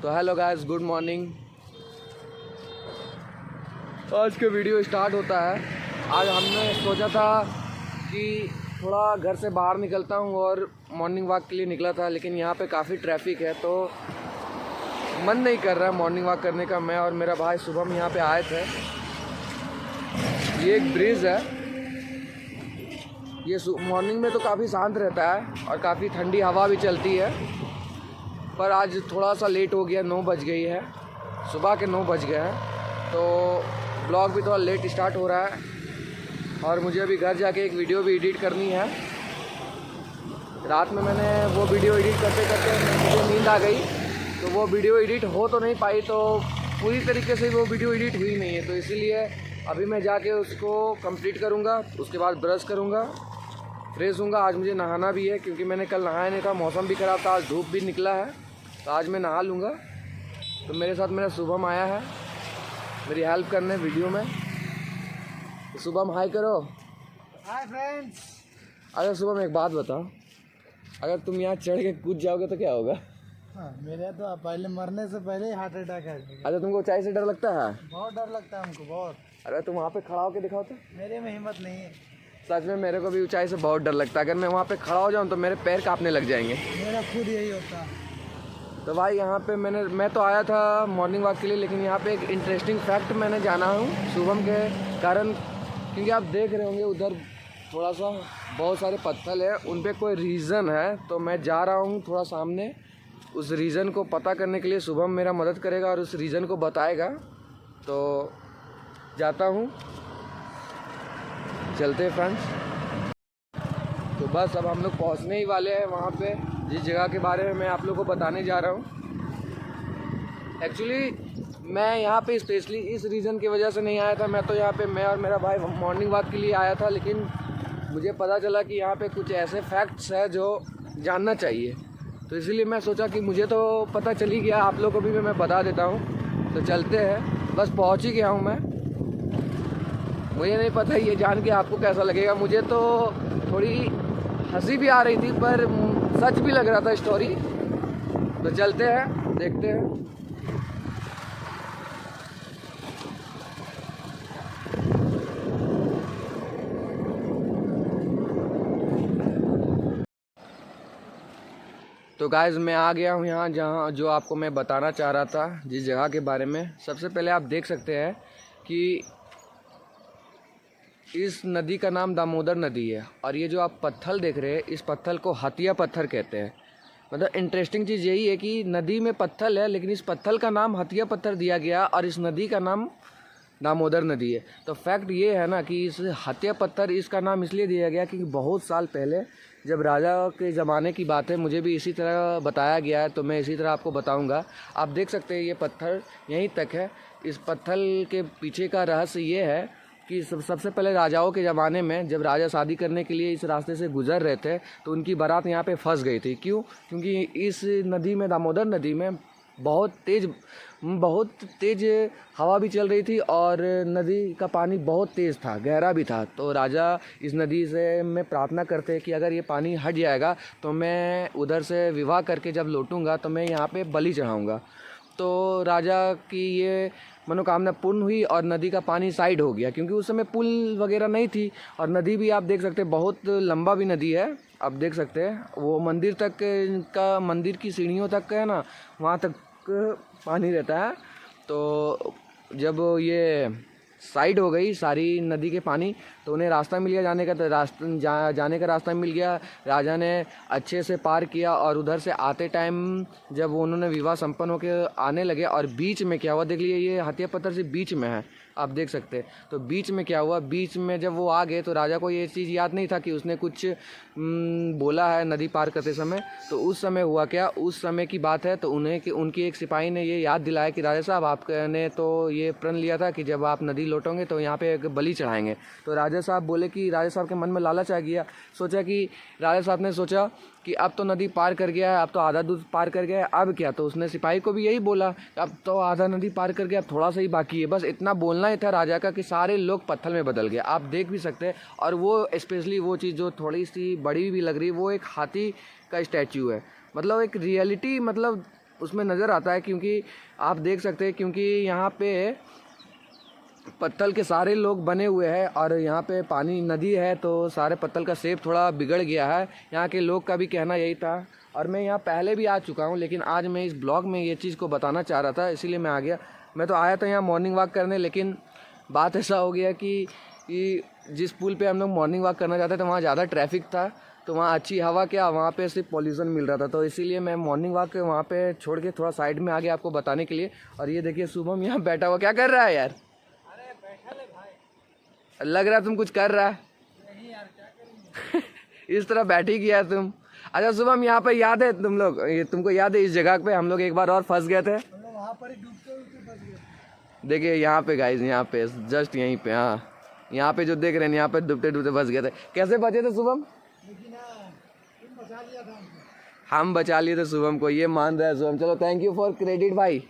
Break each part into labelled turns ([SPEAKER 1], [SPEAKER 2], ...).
[SPEAKER 1] तो hello guys, good morning. आज का वीडियो स्टार्ट होता है। आज हमने सोचा था कि थोड़ा घर से बाहर निकलता हूँ और मॉर्निंग वॉक के लिए निकला था, लेकिन यहाँ पे काफ़ी ट्रैफिक है तो मन नहीं कर रहा है मॉर्निंग वॉक करने का। मैं और मेरा भाई शुभम यहाँ पे आए थे। ये एक ब्रिज है। ये मॉर्निंग में तो काफ़ी शांत रहता है और काफ़ी ठंडी हवा भी चलती है, पर आज थोड़ा सा लेट हो गया। 9 बज गई है, सुबह के 9 बज गए हैं, तो ब्लॉग भी थोड़ा लेट स्टार्ट हो रहा है और मुझे अभी घर जाके एक वीडियो भी एडिट करनी है। रात में मैंने वो वीडियो एडिट करते करते मुझे नींद आ गई, तो वो वीडियो एडिट हो तो नहीं पाई, तो पूरी तरीके से वो वीडियो एडिट हुई नहीं है। तो इसीलिए अभी मैं जाके उसको कंप्लीट करूँगा, उसके बाद ब्रश करूँगा, फ्रेश हूँगा। आज मुझे नहाना भी है क्योंकि मैंने कल नहाया नहीं था, मौसम भी ख़राब था, आज धूप भी निकला है, तो आज मैं नहा लूँगा। तो मेरे साथ मेरा शुभम आया है मेरी हेल्प करने वीडियो में। तो शुभम हाय करो।
[SPEAKER 2] Hi friends.
[SPEAKER 1] अगर शुभम एक बात बताओ, अगर तुम यहाँ चढ़ के कूद जाओगे तो क्या होगा?
[SPEAKER 2] मेरे तो पहले मरने से पहले ही हार्ट अटैक है।
[SPEAKER 1] अच्छा, तुमको ऊंचाई से डर लगता है?
[SPEAKER 2] बहुत डर लगता है हमको, बहुत।
[SPEAKER 1] अरे तुम वहाँ पे खड़ा होकर दिखाओ तो।
[SPEAKER 2] मेरे में हिम्मत नहीं है।
[SPEAKER 1] सच में मेरे को भी ऊंचाई से बहुत डर लगता है। अगर मैं वहाँ पे खड़ा हो जाऊँ तो मेरे पैर कांपने लग जाएंगे।
[SPEAKER 2] मेरा खुद यही होता है।
[SPEAKER 1] तो भाई यहाँ पे मैं तो आया था मॉर्निंग वॉक के लिए, लेकिन यहाँ पे एक इंटरेस्टिंग फैक्ट मैंने जाना हूँ शुभम के कारण, क्योंकि आप देख रहे होंगे उधर थोड़ा सा बहुत सारे पत्थर है, उन पे कोई रीज़न है। तो मैं जा रहा हूँ थोड़ा सामने, उस रीज़न को पता करने के लिए शुभम मेरा मदद करेगा और उस रीज़न को बताएगा। तो जाता हूँ, चलते फ्रेंड्स। तो बस अब हम लोग पहुँचने ही वाले हैं वहाँ पे, जिस जगह के बारे में मैं आप लोगों को बताने जा रहा हूँ। एक्चुअली मैं यहाँ पे स्पेशली इस रीज़न की वजह से नहीं आया था। मैं तो यहाँ पे मैं और मेरा भाई मॉर्निंग वॉक के लिए आया था, लेकिन मुझे पता चला कि यहाँ पे कुछ ऐसे फैक्ट्स है जो जानना चाहिए। तो इसीलिए मैं सोचा कि मुझे तो पता चल ही गया, आप लोगों को भी मैं बता देता हूँ। तो चलते हैं, बस पहुँच ही गया हूँ मैं। मुझे नहीं पता ये जान के आपको कैसा लगेगा। मुझे तो थोड़ी हंसी भी आ रही थी, पर सच भी लग रहा था स्टोरी। तो चलते हैं, देखते हैं। तो गाइज़ मैं आ गया हूँ यहाँ, जहाँ जो आपको मैं बताना चाह रहा था, जिस जगह के बारे में। सबसे पहले आप देख सकते हैं कि इस नदी का नाम दामोदर नदी है, और ये जो आप पत्थर देख रहे हैं, इस पत्थर को हथिया पत्थर कहते हैं। मतलब इंटरेस्टिंग चीज़ यही है कि नदी में पत्थर है, लेकिन इस पत्थर का नाम हथिया पत्थर दिया गया और इस नदी का नाम दामोदर नदी है। तो फैक्ट ये है ना कि इस हथिया पत्थर इसका नाम इसलिए दिया गया क्योंकि बहुत साल पहले जब राजा के ज़माने की बात है, मुझे भी इसी तरह बताया गया है, तो मैं इसी तरह आपको बताऊंगा। आप देख सकते हैं ये पत्थर यहीं तक है। इस पत्थर के पीछे का रहस्य ये है कि सबसे पहले राजाओं के ज़माने में जब राजा शादी करने के लिए इस रास्ते से गुजर रहे थे, तो उनकी बारात यहाँ पे फंस गई थी। क्यों? क्योंकि इस नदी में, दामोदर नदी में बहुत तेज़ हवा भी चल रही थी और नदी का पानी बहुत तेज़ था, गहरा भी था। तो राजा इस नदी से में प्रार्थना करते कि अगर ये पानी हट जाएगा तो मैं उधर से विवाह करके जब लौटूंगा तो मैं यहाँ पे बलि चढ़ाऊँगा। तो राजा की ये मनोकामना पूर्ण हुई और नदी का पानी साइड हो गया, क्योंकि उस समय पुल वगैरह नहीं थी। और नदी भी आप देख सकते हैं बहुत लंबा भी नदी है। आप देख सकते हैं वो मंदिर तक का, मंदिर की सीढ़ियों तक है ना, वहाँ तक पानी रहता है। तो जब ये साइड हो गई सारी नदी के पानी, तो उन्हें रास्ता मिल गया जाने का। तो जाने का रास्ता मिल गया। राजा ने अच्छे से पार किया और उधर से आते टाइम जब उन्होंने विवाह संपन्न होकर आने लगे, और बीच में क्या हुआ देख लिए, ये हथिया पत्थर से बीच में है, आप देख सकते हैं। तो बीच में क्या हुआ, बीच में जब वो आ गए तो राजा को ये चीज़ याद नहीं था कि उसने कुछ बोला है नदी पार करते समय। तो उस समय हुआ क्या, उस समय की बात है, तो उनकी एक सिपाही ने ये याद दिलाया कि राजा साहब, आपने तो ये प्रण लिया था कि जब आप नदी लौटोगे तो यहाँ पे एक बलि चढ़ाएंगे। तो राजा साहब बोले कि राजा साहब के मन में लालच आ गया। राजा साहब ने सोचा कि अब तो नदी पार कर गया है, अब तो आधा दूर पार कर गया है, अब क्या। तो उसने सिपाही को भी यही बोला, अब तो आधा नदी पार कर गया, अब थोड़ा सा ही बाकी है। बस इतना बोलना ही था राजा का कि सारे लोग पत्थर में बदल गए, आप देख भी सकते हैं। और वो स्पेशली वो चीज़ जो थोड़ी सी बड़ी भी लग रही है, वो एक हाथी का स्टैचू है। मतलब एक रियलिटी, मतलब उसमें नज़र आता है, क्योंकि आप देख सकते हैं क्योंकि यहाँ पे पत्थल के सारे लोग बने हुए हैं और यहाँ पे पानी नदी है तो सारे पत्थल का शेप थोड़ा बिगड़ गया है। यहाँ के लोग का भी कहना यही था और मैं यहाँ पहले भी आ चुका हूँ, लेकिन आज मैं इस ब्लॉग में ये चीज़ को बताना चाह रहा था, इसीलिए मैं आ गया। मैं तो आया था यहाँ मॉर्निंग वॉक करने, लेकिन बात ऐसा हो गया कि जिस पुल पे हम लोग मॉर्निंग वॉक करना चाहते थे वहाँ ज़्यादा ट्रैफिक था, तो वहाँ अच्छी हवा क्या, वहाँ पे सिर्फ पॉल्यूशन मिल रहा था, तो इसीलिए मैं मॉर्निंग वॉक वहाँ पे छोड़ के थोड़ा साइड में आ गया आपको बताने के लिए। और ये देखिए शुभम यहाँ बैठा हुआ, क्या कर रहा है यार? लग रहा है तुम कुछ कर रहा है।
[SPEAKER 2] नहीं यार, क्या करेंगे।
[SPEAKER 1] इस तरह बैठ ही गया तुम। अच्छा शुभम, यहाँ पे याद है तुम लोग, ये तुमको याद है इस जगह पे हम लोग एक बार और फंस गए थे?
[SPEAKER 2] हम लोग वहाँ पर ही डूबते हुए फंस गए।
[SPEAKER 1] देखिए यहाँ पे गाइस, यहाँ पे जस्ट यहीं पे, हाँ यहाँ पे जो देख रहे हैं यहाँ पे डूबते डूबते फंस गए थे। कैसे बचे थे शुभम?
[SPEAKER 2] लेकिन तुम बचा लिया था हमको।
[SPEAKER 1] हम बचा लिए थे शुभम को, ये मान रहा है शुभम। चलो थैंक यू फॉर क्रेडिट भाई।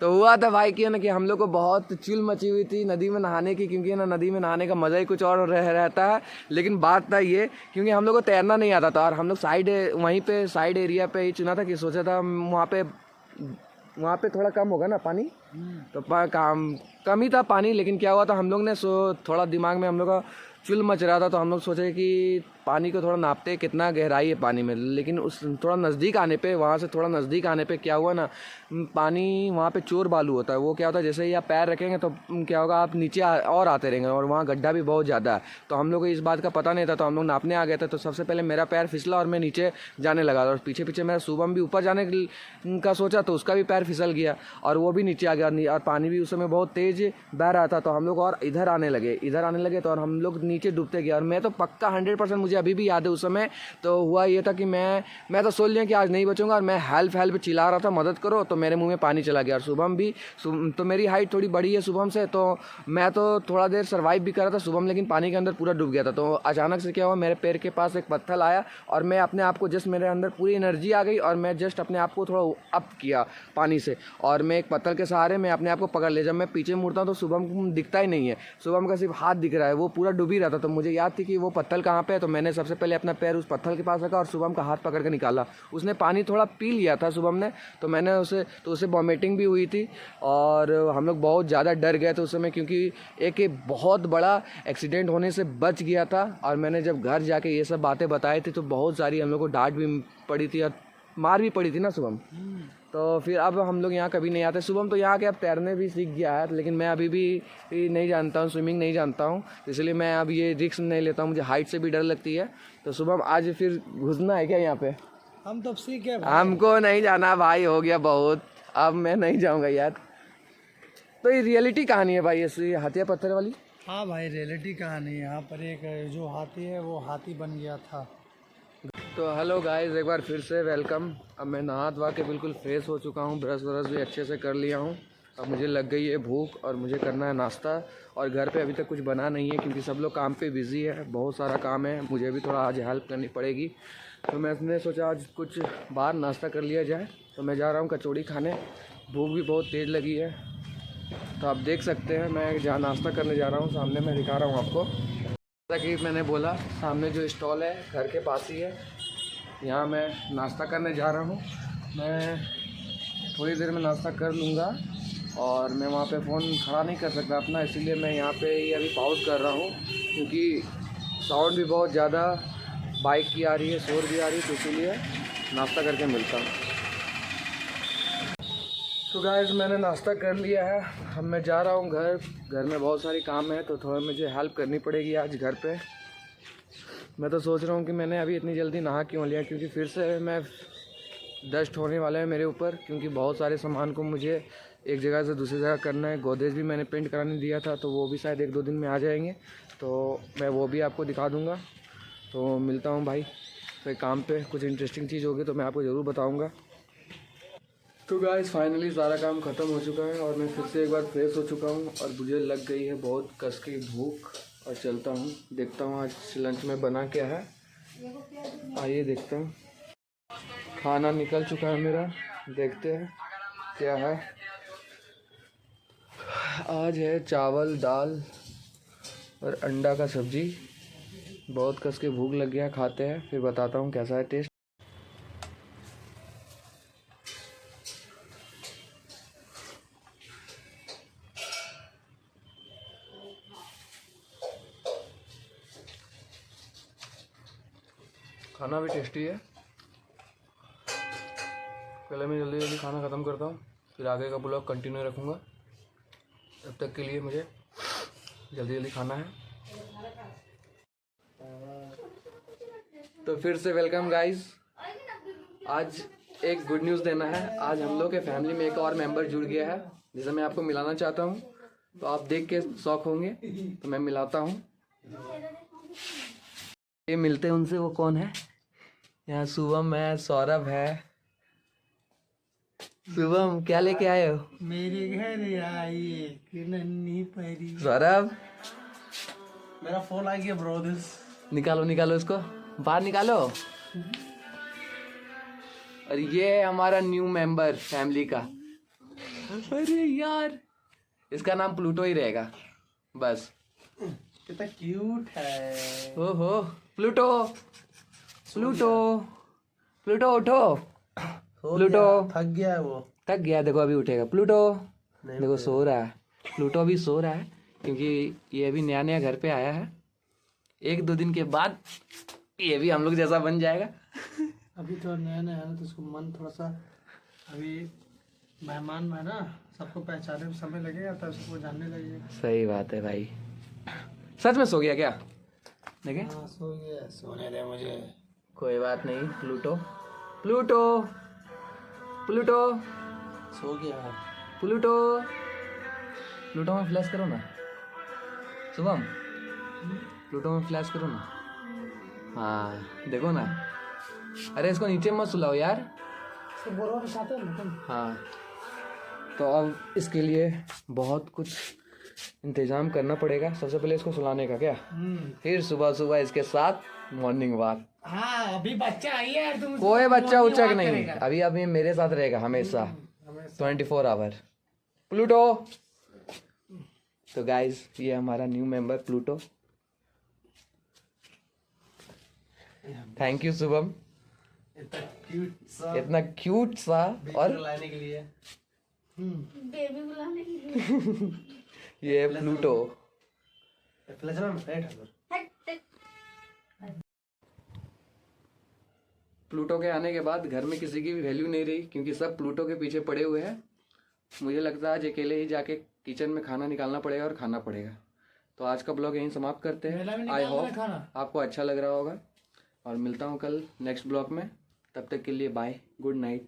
[SPEAKER 1] तो हुआ था भाई कि ना कि हम लोग को बहुत चिल मची हुई थी नदी में नहाने की, क्योंकि ना नदी में नहाने का मज़ा ही कुछ और रहता है। लेकिन बात था ये, क्योंकि हम लोग को तैरना नहीं आता था और हम लोग वहीं पे साइड एरिया पे ही चुना था कि सोचा था वहाँ पे थोड़ा कम होगा ना पानी, तो कम ही था पानी। लेकिन क्या हुआ था, हम लोग ने थोड़ा दिमाग में हम लोग का चुल मच रहा था, तो हम लोग सोचे कि पानी को थोड़ा नापते कितना गहराई है पानी में। लेकिन उस थोड़ा नज़दीक आने पे, वहाँ से थोड़ा नज़दीक आने पे क्या हुआ ना, पानी वहाँ पे चोर बालू होता है। वो क्या होता है, जैसे ही आप पैर रखेंगे तो क्या होगा, आप नीचे और आते रहेंगे और वहाँ गड्ढा भी बहुत ज़्यादा है। तो हम लोग को इस बात का पता नहीं था, तो हम लोग नापने आ गए थे। तो सबसे पहले मेरा पैर फिसला और मैं नीचे जाने लगा और पीछे पीछे मेरा शुभम भी ऊपर जाने का सोचा, तो उसका भी पैर फिसल गया और वो भी नीचे आ गया। और पानी भी उस समय बहुत तेज़ बह रहा था, तो हम लोग और इधर आने लगे तो और हम लोग नीचे डूबते गए। और मैं तो पक्का 100% मुझे अभी भी याद है उस समय तो हुआ ये था कि मैं तो सोच लिया कि आज नहीं बचूंगा, और मैं हेल्प चिल्ला रहा था, मदद करो, तो मेरे मुंह में पानी चला गया। और शुभम भी, तो मेरी हाइट थोड़ी बड़ी है शुभम से, तो मैं तो थोड़ा देर सर्वाइव भी कर रहा था, शुभम लेकिन पानी के अंदर पूरा डूब गया था। तो अचानक से क्या हुआ, मेरे पैर के पास एक पत्थर आया और मैं अपने आप को जस्ट, मेरे अंदर पूरी एनर्जी आ गई और मैं जस्ट अपने आप को थोड़ा अप किया पानी से, और मैं एक पत्थर के सहारे मैं अपने आप को पकड़ लिया। जब मैं पीछे मुड़ता हूँ तो शुभम दिखता ही नहीं है, शुभम का सिर्फ हाथ दिख रहा है, वो पूरा डूब ही रहा था। तो मुझे याद थी कि वो पत्थर कहाँ पे है, तो मैंने सबसे पहले अपना पैर उस पत्थर के पास रखा और शुभम का हाथ पकड़ के निकाला। उसने पानी थोड़ा पी लिया था शुभम ने, तो मैंने उसे वॉमिटिंग भी हुई थी और हम लोग बहुत ज़्यादा डर गए थे उस समय, क्योंकि एक बहुत बड़ा एक्सीडेंट होने से बच गया था। और मैंने जब घर जाके ये सब बातें बताई थी तो बहुत सारी हम लोग को डांट भी पड़ी थी और मार भी पड़ी थी ना शुभम। तो फिर अब हम लोग यहाँ कभी नहीं आते। शुभम तो यहाँ के अब तैरने भी सीख गया है, लेकिन मैं अभी भी नहीं जानता हूँ, स्विमिंग नहीं जानता हूँ, इसलिए मैं अब ये रिस्क नहीं लेता हूँ, मुझे हाइट से भी डर लगती है। तो शुभम आज फिर घुसना है क्या यहाँ पे?
[SPEAKER 2] हम तो सीख गए।
[SPEAKER 1] हमको नहीं जाना भाई, हो गया बहुत, अब मैं नहीं जाऊँगा यार। तो ये रियलिटी कहानी है भाई, ऐसी हथिया पत्थर वाली।
[SPEAKER 2] हाँ भाई, रियलिटी कहानी है। यहाँ पर एक जो हाथी है वो हाथी बन गया था।
[SPEAKER 1] तो हेलो गाइस, एक बार फिर से वेलकम। अब मैं नहा धोवा के बिल्कुल फ्रेश हो चुका हूँ, ब्रश व्रश भी अच्छे से कर लिया हूँ। अब मुझे लग गई है भूख और मुझे करना है नाश्ता। और घर पे अभी तक कुछ बना नहीं है क्योंकि सब लोग काम पे बिज़ी है, बहुत सारा काम है, मुझे भी थोड़ा आज हेल्प करनी पड़ेगी। तो मैंने सोचा आज कुछ बाहर नाश्ता कर लिया जाए, तो मैं जा रहा हूँ कचौड़ी खाने, भूख भी बहुत तेज़ लगी है। तो आप देख सकते हैं मैं जहाँ नाश्ता करने जा रहा हूँ, सामने मैं दिखा रहा हूँ आपको। जैसा कि मैंने बोला, सामने जो स्टॉल है घर के पास ही है, यहाँ मैं नाश्ता करने जा रहा हूँ। मैं थोड़ी देर में नाश्ता कर लूँगा और मैं वहाँ पे फ़ोन खड़ा नहीं कर सकता अपना, इसीलिए मैं यहाँ पे ही अभी पॉज कर रहा हूँ, क्योंकि साउंड भी बहुत ज़्यादा बाइक की आ रही है, शोर भी आ रही है, तो इसीलिए नाश्ता करके मिलता हूँ। तो गाइस मैंने नाश्ता कर लिया है, अब मैं जा रहा हूँ घर में बहुत सारी काम है, तो थोड़ा मुझे हेल्प करनी पड़ेगी आज घर पे। मैं तो सोच रहा हूँ कि मैंने अभी इतनी जल्दी नहा क्यों लिया, क्योंकि फिर से मैं डस्ट होने वाला है मेरे ऊपर, क्योंकि बहुत सारे सामान को मुझे एक जगह से दूसरी जगह करना है। गोदरेज भी मैंने पेंट कराने दिया था, तो वो भी शायद 1-2 दिन में आ जाएंगे, तो मैं वो भी आपको दिखा दूँगा। तो मिलता हूँ भाई फिर काम पे, कुछ इंटरेस्टिंग चीज़ होगी तो मैं आपको ज़रूर बताऊँगा। तो गाइस फाइनली सारा काम ख़त्म हो चुका है और मैं फिर से एक बार फ्रेश हो चुका हूँ और मुझे लग गई है बहुत कस की भूख। और चलता हूँ, देखता हूँ आज लंच में बना क्या है, आइए देखते हैं। खाना निकल चुका है मेरा, देखते हैं क्या है। आज है चावल दाल और अंडा का सब्ज़ी। बहुत कस के भूख लग गया, खाते हैं फिर बताता हूँ कैसा है टेस्ट। टेस्टी है। पहले मैं जल्दी जल्दी खाना ख़त्म करता हूँ, फिर आगे का ब्लॉग कंटिन्यू रखूँगा। तब तक के लिए मुझे जल्दी जल्दी खाना है। तो फिर से वेलकम गाइस। आज एक गुड न्यूज़ देना है। आज हम लोग के फैमिली में एक और मेंबर जुड़ गया है जिसे मैं आपको मिलाना चाहता हूँ। तो आप देख के शौक होंगे, तो मैं मिलाता हूँ। ये मिलते हैं उनसे। वो कौन है? यहाँ शुभम है, सौरभ है। शुभम क्या लेके आए हो?
[SPEAKER 2] मेरे घर आई एक नन्ही परी।
[SPEAKER 1] सौरभ
[SPEAKER 2] मेरा फोन आ गया ब्रो। दिस
[SPEAKER 1] निकालो निकालो, इसको बाहर निकालो। और ये है हमारा न्यू मेंबर फैमिली का। अरे यार, इसका नाम प्लूटो ही रहेगा बस।
[SPEAKER 2] कितना क्यूट है।
[SPEAKER 1] ओहो, प्लूटो प्लूटो प्लूटो उठो। प्लूटो
[SPEAKER 2] थक गया है वो।
[SPEAKER 1] थक गया, देखो अभी उठेगा प्लूटो। देखो सो रहा है प्लूटो, अभी सो रहा है क्योंकि ये अभी नया नया घर पे आया है। 1-2 दिन के बाद ये भी हम लोग जैसा बन जाएगा।
[SPEAKER 2] अभी तो नया नया है ना, तो उसको मन थोड़ा सा अभी मेहमान में ना, सबको पहचाने में समय लगेगा, तब सबको जानने लगेगा।
[SPEAKER 1] सही बात है भाई। सच में सो गया क्या? देखे?
[SPEAKER 2] हाँ सो गया। सोने दे मुझे।
[SPEAKER 1] कोई बात नहीं। प्लूटो प्लूटो प्लूटो
[SPEAKER 2] सो गया।
[SPEAKER 1] प्लूटो प्लूटो में फ्लैश करो ना शुभम। प्लूटो में फ्लैश करो ना। हाँ देखो ना। अरे इसको नीचे मत सुलाओ यार।
[SPEAKER 2] इसको बोरो में खाते हैं ना तुम।
[SPEAKER 1] हाँ, तो अब इसके लिए बहुत कुछ इंतजाम करना पड़ेगा। सबसे पहले इसको सुलाने का क्या, फिर सुबह सुबह इसके साथ मॉर्निंग वॉक।
[SPEAKER 2] हाँ अभी बच्चा आई है तुम।
[SPEAKER 1] कोई बच्चा उच्चक नहीं, अभी अभी मेरे साथ रहेगा हमेशा 24 आवर प्लूटो। तो गाइस, ये हमारा new member Pluto. Thank you Shubham, इतना क्यूट सा और
[SPEAKER 2] लाने के लिए।
[SPEAKER 3] बेबी बुलाने के लिए।
[SPEAKER 1] ये प्लूटो। प्लूटो के आने के बाद घर में किसी की भी वैल्यू नहीं रही, क्योंकि सब प्लूटो के पीछे पड़े हुए हैं। मुझे लगता है आज अकेले ही जाके किचन में खाना निकालना पड़ेगा और खाना पड़ेगा। तो आज का ब्लॉग यहीं समाप्त करते हैं। आई होप आपको अच्छा लग रहा होगा और मिलता हूँ कल नेक्स्ट ब्लॉग में। तब तक के लिए बाय, गुड नाइट।